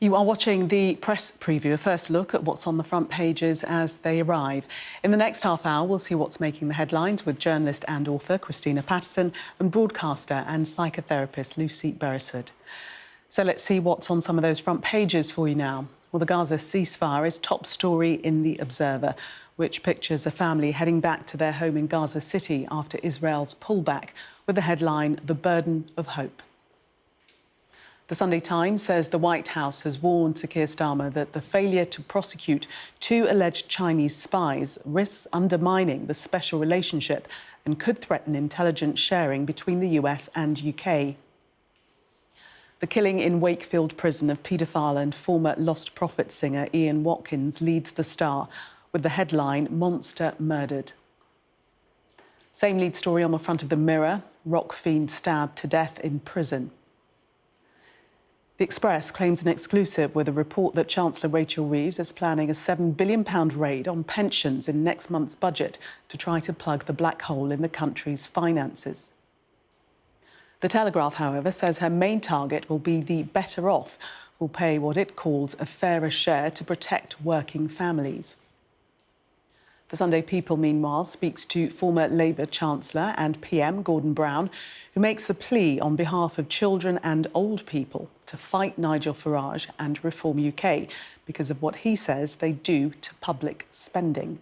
You are watching the press preview, a first look at what's on the front pages as they arrive. In the next half hour, we'll see what's making the headlines with journalist and author Christina Patterson and broadcaster and psychotherapist Lucy Beresford. So let's see what's on some of those front pages for you now. Well, the Gaza ceasefire is top story in The Observer, which pictures a family heading back to their home in Gaza City after Israel's pullback, with the headline, "The Burden of Hope." The Sunday Times says the White House has warned Sir Keir Starmer that the failure to prosecute two alleged Chinese spies risks undermining the special relationship and could threaten intelligence sharing between the US and UK. The killing in Wakefield prison of paedophile and former Lost Prophets singer Ian Watkins leads The Star, with the headline, "Monster Murdered." Same lead story on the front of the Mirror, rock fiend stabbed to death in prison. The Express claims an exclusive with a report that Chancellor Rachel Reeves is planning a £7 billion raid on pensions in next month's budget to try to plug the black hole in the country's finances. The Telegraph, however, says her main target will be the better off, who will pay what it calls a fairer share to protect working families. The Sunday People, meanwhile, speaks to former Labour Chancellor and PM Gordon Brown, who makes a plea on behalf of children and old people to fight Nigel Farage and Reform UK because of what he says they do to public spending.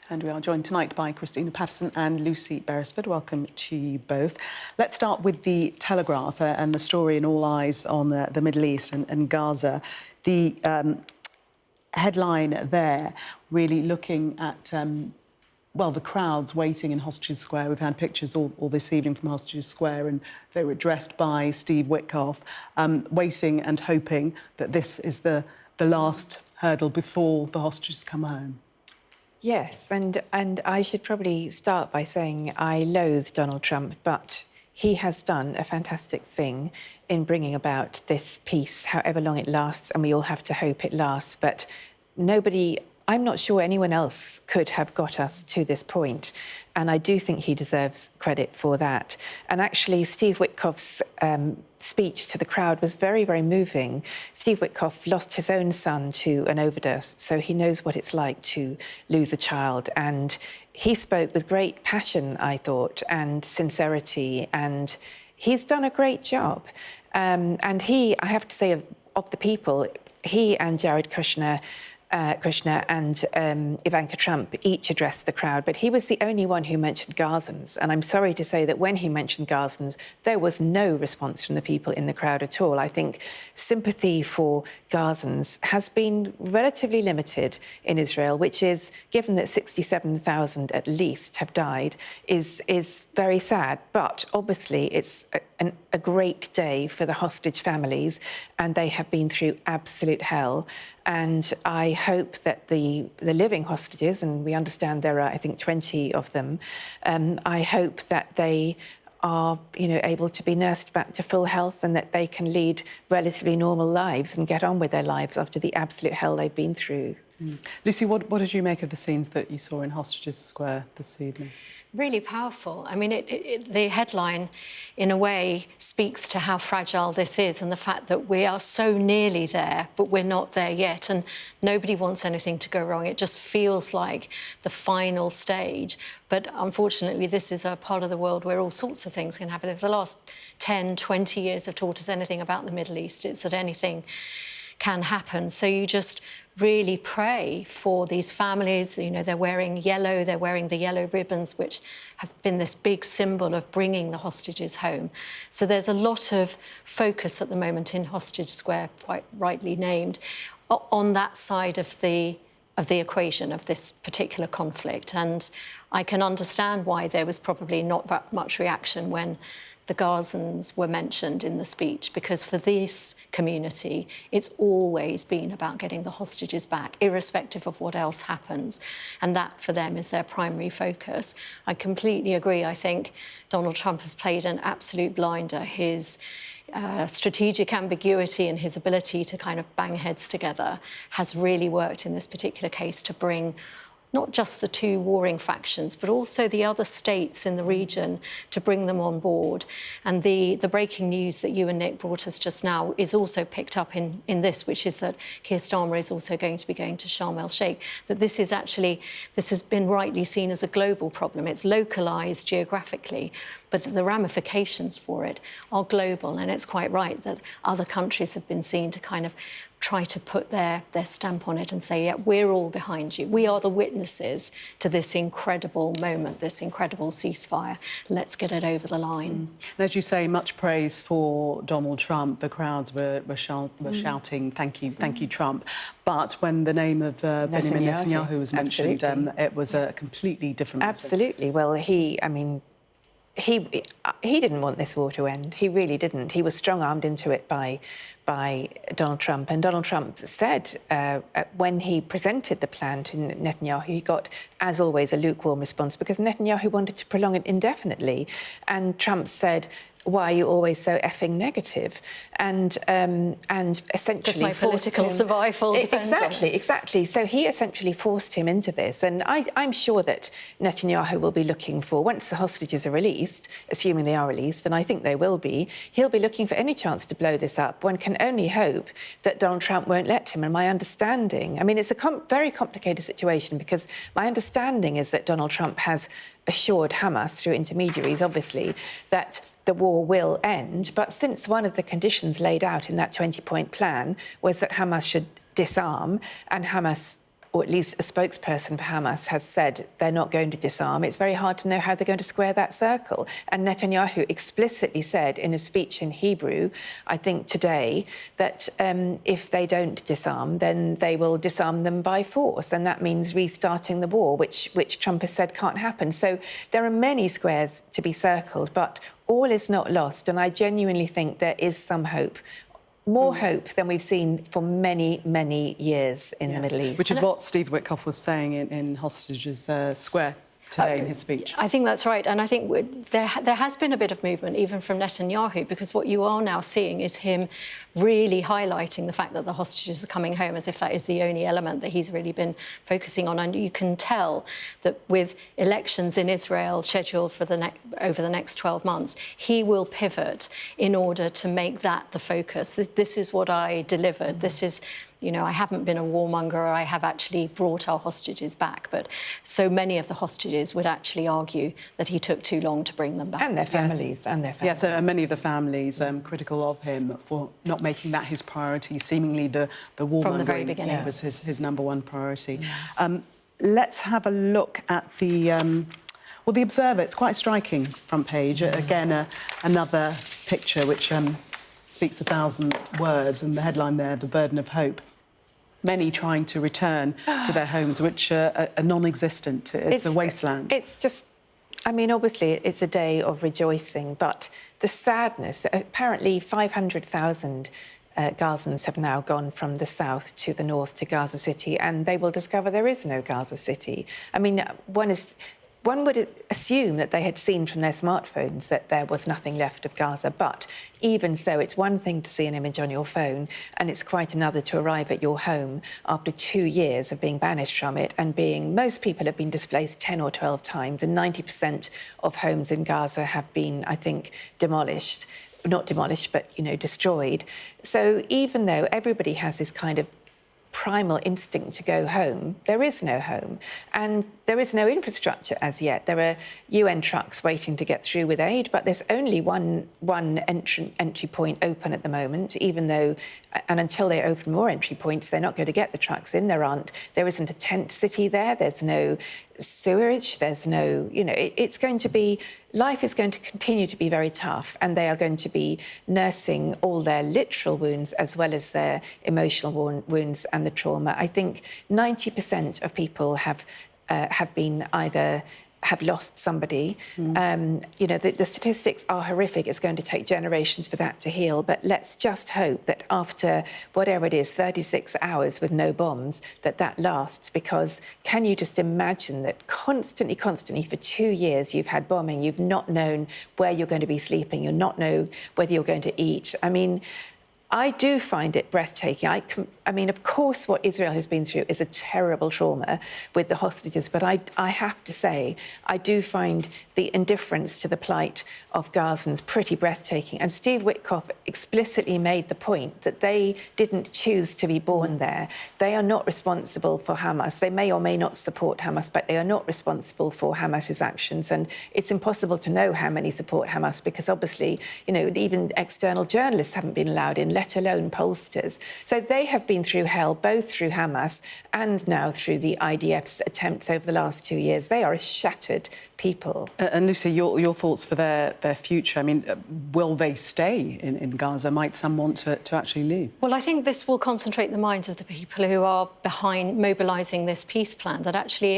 And we are joined tonight by Christina Patterson and Lucy Beresford. Welcome to you both. Let's start with the Telegraph and the story in all eyes on the Middle East and Gaza. The headline there really looking at, the crowds waiting in Hostages Square. We've had pictures all this evening from Hostages Square, and they were addressed by Steve Witkoff, waiting and hoping that this is the last hurdle before the hostages come home. Yes, and I should probably start by saying I loathe Donald Trump, but he has done a fantastic thing in bringing about this peace, however long it lasts, and we all have to hope it lasts. But I'm not sure anyone else could have got us to this point, and I do think he deserves credit for that. And actually, Steve Witkoff's speech to the crowd was very, very moving. Steve Witkoff lost his own son to an overdose, so he knows what it's like to lose a child. And he spoke with great passion, I thought, and sincerity, and he's done a great job. And he, I have to say, of the people, he and Jared Kushner and Ivanka Trump each addressed the crowd, but he was the only one who mentioned Gazans. And I'm sorry to say that when he mentioned Gazans, there was no response from the people in the crowd at all. I think sympathy for Gazans has been relatively limited in Israel, which is, given that 67,000 at least have died, is very sad. But obviously it's a great day for the hostage families, and they have been through absolute hell. And I hope that the living hostages, and we understand there are, I think, 20 of them, I hope that they are, able to be nursed back to full health and that they can lead relatively normal lives and get on with their lives after the absolute hell they've been through. Lucy, what did you make of the scenes that you saw in Hostages Square this evening? Really powerful. I mean, the headline, in a way, speaks to how fragile this is and the fact that we are so nearly there, but we're not there yet. And nobody wants anything to go wrong. It just feels like the final stage. But unfortunately, this is a part of the world where all sorts of things can happen. If the last 10, 20 years have taught us anything about the Middle East, it's that anything can happen. So you just really pray for these families. They're wearing yellow, they're wearing the yellow ribbons, which have been this big symbol of bringing the hostages home. So there's a lot of focus at the moment in Hostage Square, quite rightly named, on that side of the equation of this particular conflict. And I can understand why there was probably not that much reaction when the Gazans were mentioned in the speech, because for this community, it's always been about getting the hostages back, irrespective of what else happens. And that, for them, is their primary focus. I completely agree. I think Donald Trump has played an absolute blinder. His strategic ambiguity and his ability to kind of bang heads together has really worked in this particular case to bring not just the two warring factions, but also the other states in the region to bring them on board. And the breaking news that you and Nick brought us just now is also picked up in this, which is that Keir Starmer is also going to be going to Sharm el-Sheikh, that this has been rightly seen as a global problem. It's localised geographically, but the ramifications for it are global. And it's quite right that other countries have been seen to kind of try to put their stamp on it and say, yeah, we're all behind you. We are the witnesses to this incredible moment, this incredible ceasefire. Let's get it over the line. And as you say, much praise for Donald Trump. The crowds were shouting, thank you, Trump. But when the name of Benjamin Netanyahu was mentioned, it was a completely different message. Absolutely. Well, he didn't want this war to end. He really didn't. He was strong-armed into it by Donald Trump. And Donald Trump said when he presented the plan to Netanyahu, he got, as always, a lukewarm response because Netanyahu wanted to prolong it indefinitely. And Trump said, why are you always so effing negative? And essentially... Because my political survival depends on it. Exactly. So he essentially forced him into this. And I'm sure that Netanyahu will be looking for, once the hostages are released, assuming they are released, and I think they will be, he'll be looking for any chance to blow this up. One can only hope that Donald Trump won't let him. And my understanding... I mean, it's a very complicated situation because my understanding is that Donald Trump has assured Hamas, through intermediaries, obviously, that the war will end. But since one of the conditions laid out in that 20-point plan was that Hamas should disarm, and Hamas, or at least a spokesperson for Hamas, has said they're not going to disarm, it's very hard to know how they're going to square that circle. And Netanyahu explicitly said in a speech in Hebrew, I think today, that if they don't disarm, then they will disarm them by force. And that means restarting the war, which Trump has said can't happen. So there are many squares to be circled, but all is not lost. And I genuinely think there is some hope. More hope than we've seen for many, many years in the Middle East. Which is what Steve Witkoff was saying in Hostages Square today in his speech. I think that's right. And I think there has been a bit of movement, even from Netanyahu, because what you are now seeing is him really highlighting the fact that the hostages are coming home, as if that is the only element that he's really been focusing on. And you can tell that with elections in Israel scheduled for over the next 12 months, he will pivot in order to make that the focus. This is what I delivered. This is... You know, I haven't been a warmonger. I have actually brought our hostages back. But so many of the hostages would actually argue that he took too long to bring them back. And their families. Yes, many of the families critical of him for not making that his priority. Seemingly the warmongering from the very beginning was his number one priority. Let's have a look at the... well, the Observer. It's quite a striking front page. Again, another picture which speaks 1,000 words, and the headline there, The Burden of Hope. Many trying to return to their homes, which are non-existent. It's a wasteland. It's just, I mean, obviously it's a day of rejoicing, but the sadness, apparently 500,000 Gazans have now gone from the south to the north to Gaza City, and they will discover there is no Gaza City. I mean, one would assume that they had seen from their smartphones that there was nothing left of Gaza, but even so, it's one thing to see an image on your phone, and it's quite another to arrive at your home after 2 years of being banished from it and most people have been displaced 10 or 12 times, and 90% of homes in Gaza have been, I think, demolished. Not demolished, but, you know, destroyed. So even though everybody has this kind of primal instinct to go home, there is no home. And there is no infrastructure as yet. There are UN trucks waiting to get through with aid, but there's only one entry point open at the moment, even though, and until they open more entry points, they're not going to get the trucks in. There isn't a tent city there, there's no sewerage, there's no, you know, it's going to be, life is going to continue to be very tough, and they are going to be nursing all their literal wounds as well as their emotional wounds and the trauma. I think 90% of people have been either have lost somebody. You know, the statistics are horrific. It's going to take generations for that to heal. But let's just hope that after whatever it is, 36 hours with no bombs, that lasts. Because can you just imagine that constantly for 2 years you've had bombing, you've not known where you're going to be sleeping, you'll not know whether you're going to eat. I mean, I do find it breathtaking. I mean, of course, what Israel has been through is a terrible trauma with the hostages, but I have to say, I do find the indifference to the plight of Gazans pretty breathtaking. And Steve Witkoff explicitly made the point that they didn't choose to be born there. They are not responsible for Hamas. They may or may not support Hamas, but they are not responsible for Hamas's actions. And it's impossible to know how many support Hamas because obviously, you know, even external journalists haven't been allowed in, let alone pollsters. So they have been through hell, both through Hamas and now through the IDF's attempts over the last 2 years. They are a shattered people. And Lucy, your thoughts for their future? I mean, will they stay in Gaza? Might some want to actually leave? Well, I think this will concentrate the minds of the people who are behind mobilising this peace plan, that actually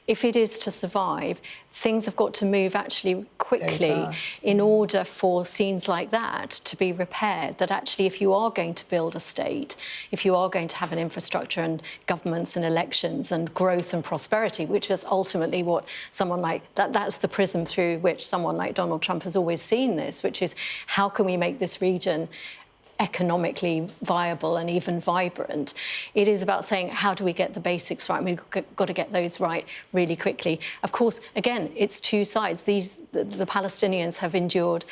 if it is to survive, things have got to move actually quickly in order for scenes like that to be repaired. That actually, if you are going to build a state, if you are going to have an infrastructure and governments and elections and growth and prosperity, which is ultimately what someone like that's the prism through which someone like Donald Trump has always seen this, which is how can we make this region economically viable and even vibrant. It is about saying, how do we get the basics right? We've got to get those right really quickly. Of course, again, it's two sides. The Palestinians have endured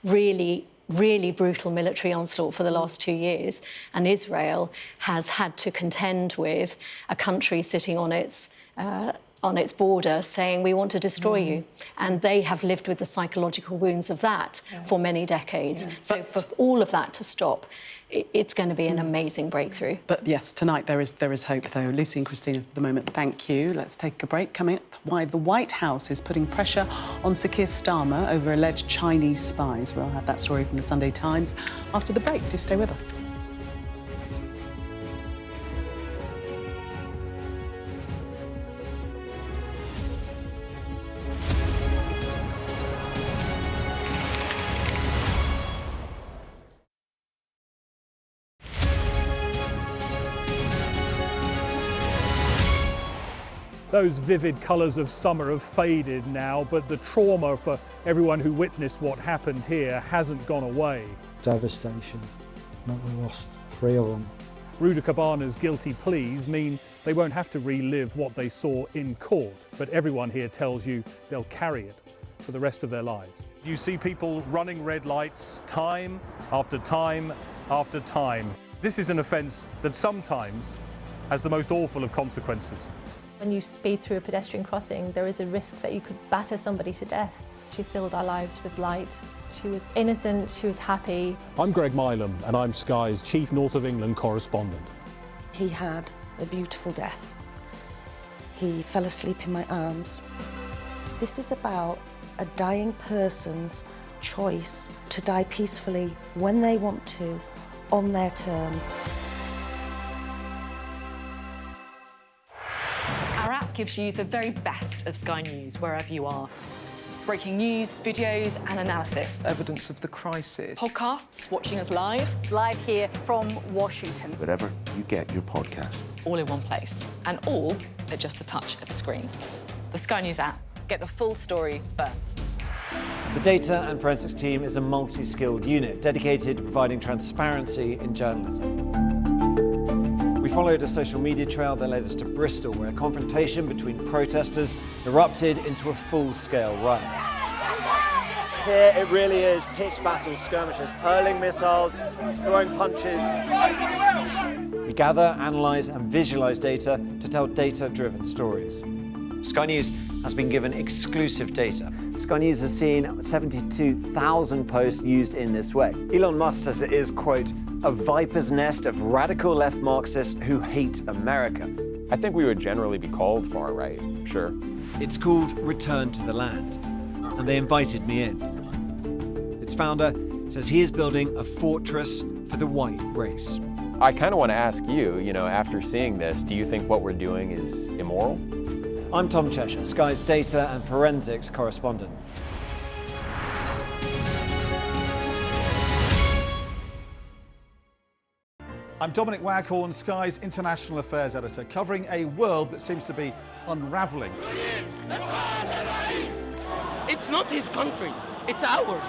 really brutal military onslaught for the last 2 years, and Israel has had to contend with a country sitting on its border saying, we want to destroy you. And they have lived with the psychological wounds of that for many decades. So for all of that to stop, it's going to be an amazing breakthrough. But yes, tonight there is hope, though. Lucy and Christina, for the moment, thank you. Let's take a break. Coming up, why the White House is putting pressure on Sir Keir Starmer over alleged Chinese spies. We'll have that story from the Sunday Times after the break. Do stay with us. Those vivid colours of summer have faded now, but the trauma for everyone who witnessed what happened here hasn't gone away. Devastation. We lost 3 of them. Ruda Cabana's guilty pleas mean they won't have to relive what they saw in court, but everyone here tells you they'll carry it for the rest of their lives. You see people running red lights time after time after time. This is an offence that sometimes has the most awful of consequences. When you speed through a pedestrian crossing, there is a risk that you could batter somebody to death. She filled our lives with light. She was innocent, she was happy. I'm Greg Milam and I'm Sky's Chief North of England correspondent. He had a beautiful death. He fell asleep in my arms. This is about a dying person's choice to die peacefully when they want to, on their terms. Our app gives you the very best of Sky News wherever you are. Breaking news, videos and analysis. Evidence of the crisis. Podcasts, watching us live. Live here from Washington. Wherever you get your podcast. All in one place. And all at just the touch of a screen. The Sky News app. Get the full story first. The Data and Forensics team is a multi-skilled unit dedicated to providing transparency in journalism. We followed a social media trail that led us to Bristol, where a confrontation between protesters erupted into a full-scale riot. Here it really is pitched battle skirmishes, hurling missiles, throwing punches. We gather, analyse and visualise data to tell data-driven stories. Sky News has been given exclusive data. Sky News has seen 72,000 posts used in this way. Elon Musk says it is, quote, a viper's nest of radical left Marxists who hate America. I think we would generally be called far right, sure. It's called Return to the Land, and they invited me in. Its founder says he is building a fortress for the white race. I kind of want to ask you, after seeing this, do you think what we're doing is immoral? I'm Tom Cheshire, Sky's Data and Forensics correspondent. I'm Dominic Waghorn, Sky's International Affairs Editor, covering a world that seems to be unravelling. It's not his country. It's ours.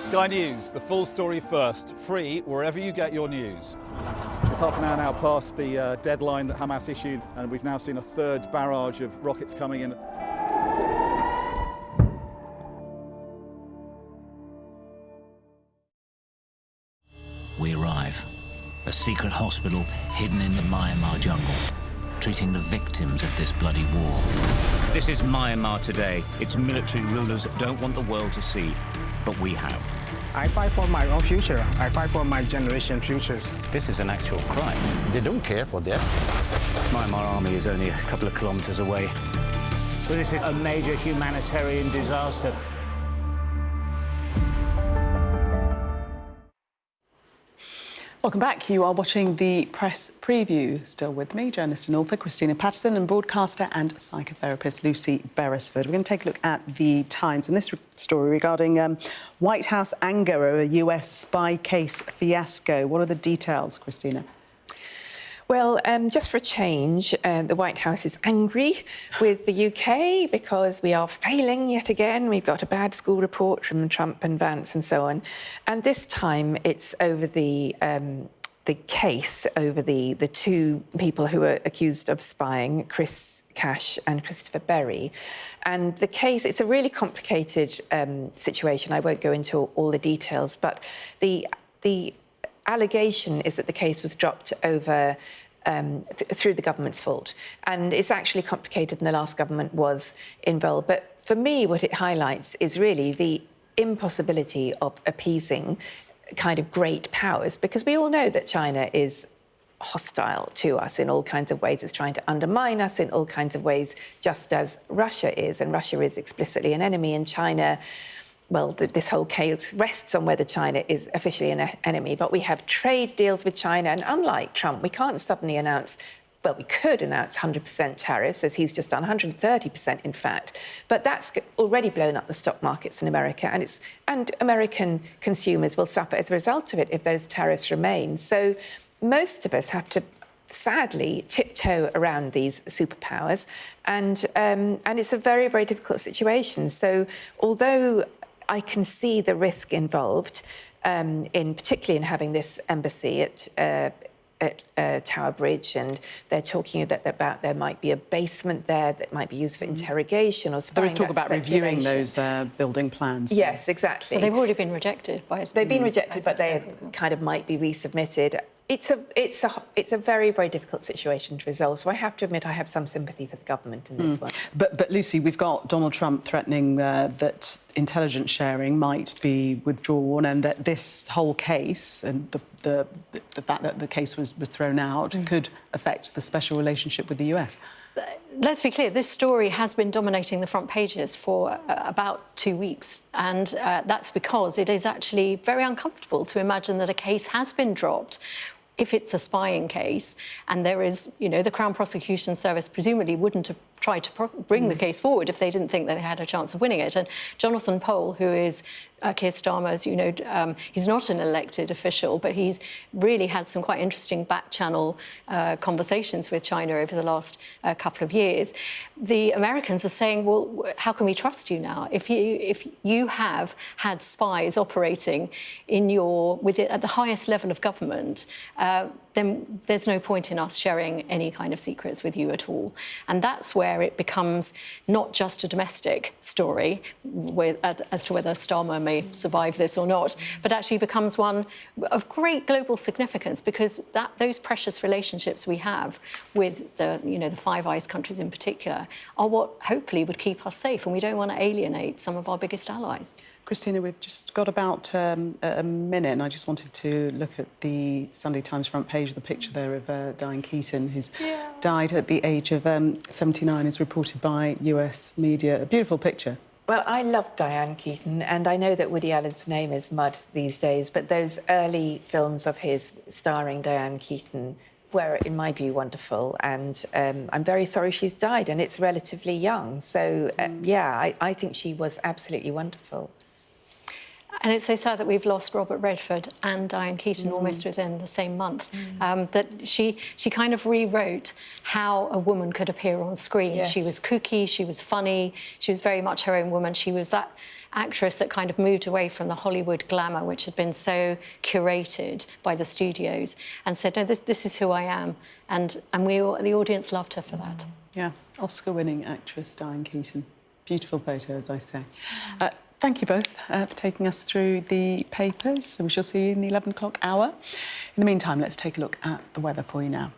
Sky News, the full story first, free wherever you get your news. It's half an hour now past the deadline that Hamas issued, and we've now seen a third barrage of rockets coming in. We arrive. A secret hospital hidden in the Myanmar jungle, treating the victims of this bloody war. This is Myanmar today. Its military rulers don't want the world to see, but we have. I fight for my own future. I fight for my generation's futures. This is an actual crime. They don't care for that. Myanmar army is only a couple of kilometers away. So this is a major humanitarian disaster. Welcome back. You are watching the press preview. Still with me, journalist and author Christina Patterson and broadcaster and psychotherapist Lucy Beresford. We're going to take a look at the Times and this story regarding White House anger over US spy case fiasco. What are the details, Christina? Well, just for a change, the White House is angry with the UK because we are failing yet again. We've got a bad school report from Trump and Vance and so on. And this time it's over the case over the two people who are accused of spying, Chris Cash and Christopher Berry. And the case, it's a really complicated situation. I won't go into all the details, but the allegation is that the case was dropped over through the government's fault. And it's actually complicated, and the last government was involved. But for me, what it highlights is really the impossibility of appeasing kind of great powers, because we all know that China is hostile to us in all kinds of ways. It's trying to undermine us in all kinds of ways, just as Russia is. And Russia is explicitly an enemy, and China, well, this whole case rests on whether China is officially an enemy. But we have trade deals with China, and unlike Trump, we can't suddenly announce, well, we could announce 100% tariffs, as he's just done, 130% in fact. But that's already blown up the stock markets in America, and American consumers will suffer as a result of it if those tariffs remain. So most of us have to sadly tiptoe around these superpowers, and it's a very, very difficult situation. So although I can see the risk involved, particularly in having this embassy at Tower Bridge, and they're talking about there might be a basement there that might be used for interrogation or spying. There is talk about reviewing those building plans. Yes, exactly. Well, they've already been rejected by. They've been rejected, but they kind of might be resubmitted. It's a very, very difficult situation to resolve. So I have to admit I have some sympathy for the government in this one. But Lucy, we've got Donald Trump threatening that intelligence sharing might be withdrawn, and that this whole case and the fact that the case was thrown out could affect the special relationship with the US. Let's be clear, this story has been dominating the front pages for about 2 weeks. And that's because it is actually very uncomfortable to imagine that a case has been dropped if it's a spying case, and there is, the Crown Prosecution Service presumably wouldn't have tried to bring the case forward if they didn't think that they had a chance of winning it. And Jonathan Pole, who is Keir Starmer's, he's not an elected official, but he's really had some quite interesting back-channel conversations with China over the last couple of years. The Americans are saying, well, how can we trust you now? If you have had spies operating at the highest level of government, then there's no point in us sharing any kind of secrets with you at all. And that's where it becomes not just a domestic story as to whether Starmer may survive this or not, but actually becomes one of great global significance, because those precious relationships we have with the Five Eyes countries in particular are what hopefully would keep us safe, and we don't want to alienate some of our biggest allies. Christina, we've just got about a minute, and I just wanted to look at the Sunday Times front page, the picture there of Diane Keaton, who's died at the age of 79, as reported by US media. A beautiful picture. Well, I love Diane Keaton, and I know that Woody Allen's name is mud these days, but those early films of his starring Diane Keaton were, in my view, wonderful. And I'm very sorry she's died, and it's relatively young. So, I think she was absolutely wonderful. And it's so sad that we've lost Robert Redford and Diane Keaton almost within the same month. That she kind of rewrote how a woman could appear on screen. Yes. She was kooky, she was funny, she was very much her own woman. She was that actress that kind of moved away from the Hollywood glamour, which had been so curated by the studios, and said, no, this is who I am. And the audience loved her for that. Yeah, Oscar-winning actress Diane Keaton. Beautiful photo, as I say. Thank you both for taking us through the papers. We shall see you in the 11 o'clock hour. In the meantime, let's take a look at the weather for you now.